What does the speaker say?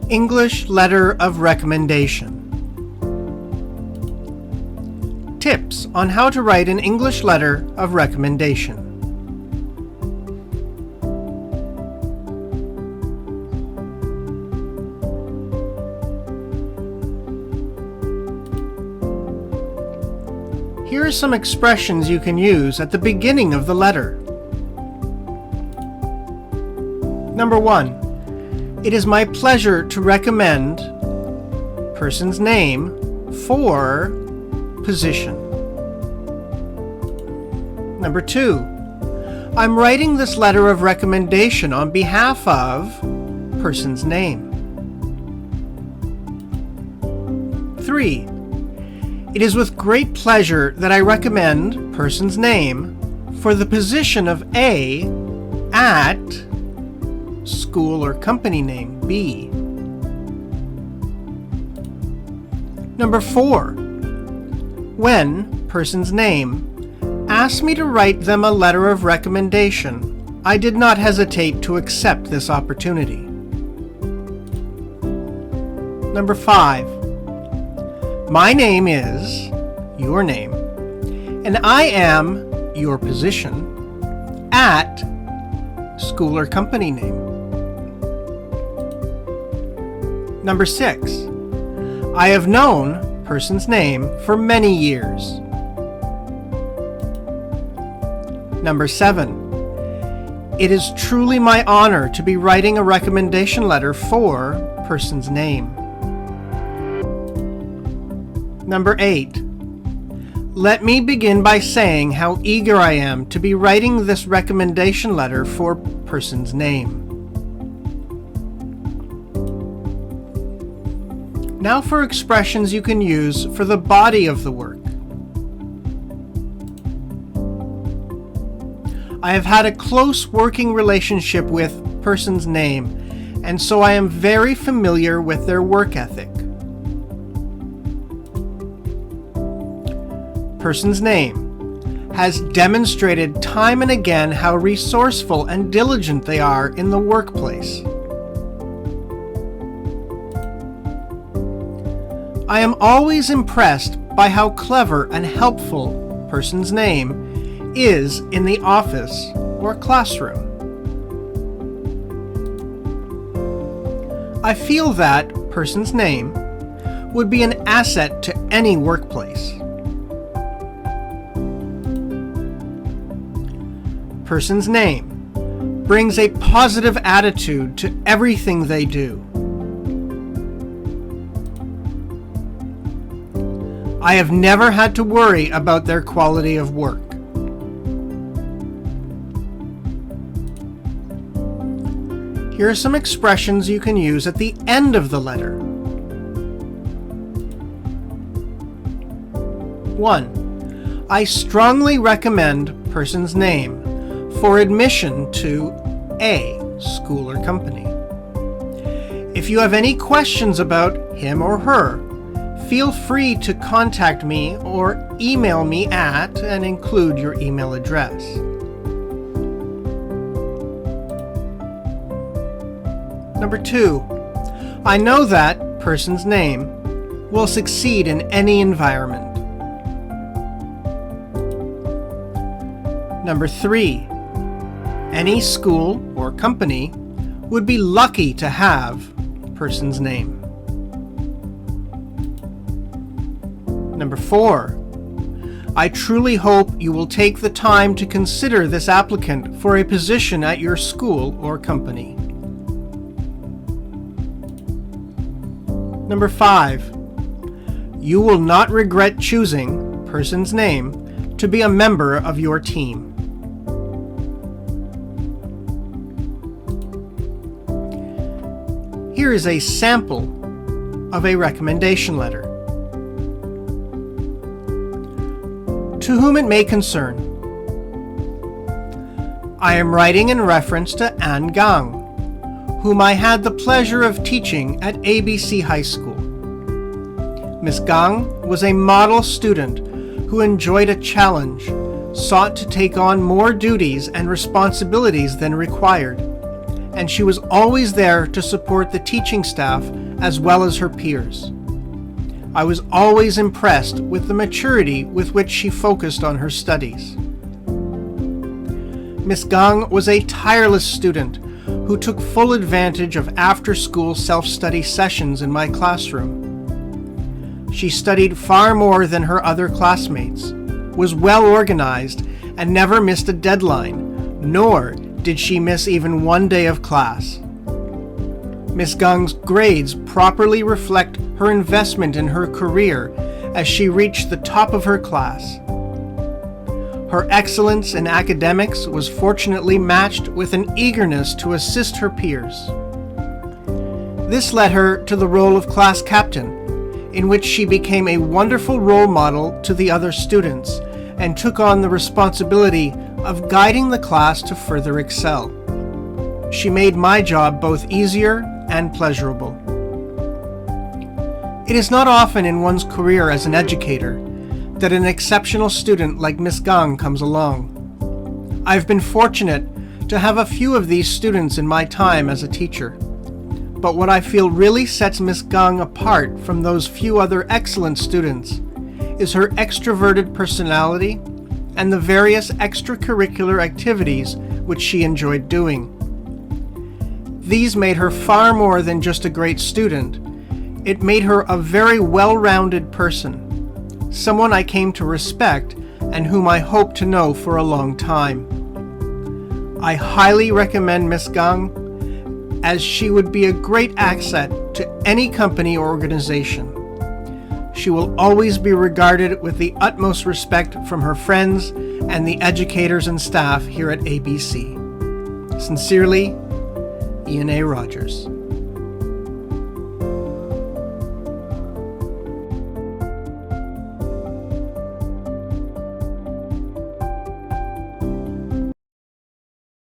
English Letter of Recommendation. Tips on how to write an English letter of recommendation. Here are some expressions you can use at the beginning of the letter. Number 1. It is my pleasure to recommend person's name for position. Number 2. I'm writing this letter of recommendation on behalf of person's name. 3. It is with great pleasure that I recommend person's name for the position of A at school or company name B. Number 4. When person's name asked me to write them a letter of recommendation, I did not hesitate to accept this opportunity. Number 5. My name is your name, and I am your position at school or company name. Number 6. I have known person's name for many years. Number 7. It is truly my honor to be writing a recommendation letter for person's name. Number 8. Let me begin by saying how eager I am to be writing this recommendation letter for person's name. Now for expressions you can use for the body of the work. I have had a close working relationship with person's name, and so I am very familiar with their work ethic. Person's name has demonstrated time and again how resourceful and diligent they are in the workplace. I am always impressed by how clever and helpful person's name is in the office or classroom. I feel that person's name would be an asset to any workplace. Person's name brings a positive attitude to everything they do. I have never had to worry about their quality of work. Here are some expressions you can use at the end of the letter. 1. I strongly recommend person's name for admission to A school or company. If you have any questions about him or her, feel free to contact me or email me at and include your email address. Number 2. I know that person's name will succeed in any environment. Number 3. Any school or company would be lucky to have person's name. Number 4. I truly hope you will take the time to consider this applicant for a position at your school or company. Number 5. You will not regret choosing person's name to be a member of your team. Here is a sample of a recommendation letter. To whom it may concern. I am writing in reference to Anne Gang, whom I had the pleasure of teaching at ABC High School. Miss Gang was a model student who enjoyed a challenge, sought to take on more duties and responsibilities than required, and she was always there to support the teaching staff as well as her peers. I was always impressed with the maturity with which she focused on her studies. Miss Gang was a tireless student who took full advantage of after-school self-study sessions in my classroom. She studied far more than her other classmates, was well organized, and never missed a deadline, nor did she miss even one day of class. Miss Gang's grades properly reflect her investment in her career as she reached the top of her class. Her excellence in academics was fortunately matched with an eagerness to assist her peers. This led her to the role of class captain, in which she became a wonderful role model to the other students and took on the responsibility of guiding the class to further excel. She made my job both easier and pleasurable. It is not often in one's career as an educator that an exceptional student like Miss Gang comes along. I've been fortunate to have a few of these students in my time as a teacher. But what I feel really sets Miss Gang apart from those few other excellent students is her extroverted personality and the various extracurricular activities which she enjoyed doing. These made her far more than just a great student. It made her a very well-rounded person, someone I came to respect and whom I hope to know for a long time. I highly recommend Miss Gang, as she would be a great asset to any company or organization. She will always be regarded with the utmost respect from her friends and the educators and staff here at ABC. Sincerely, Ian A. Rogers.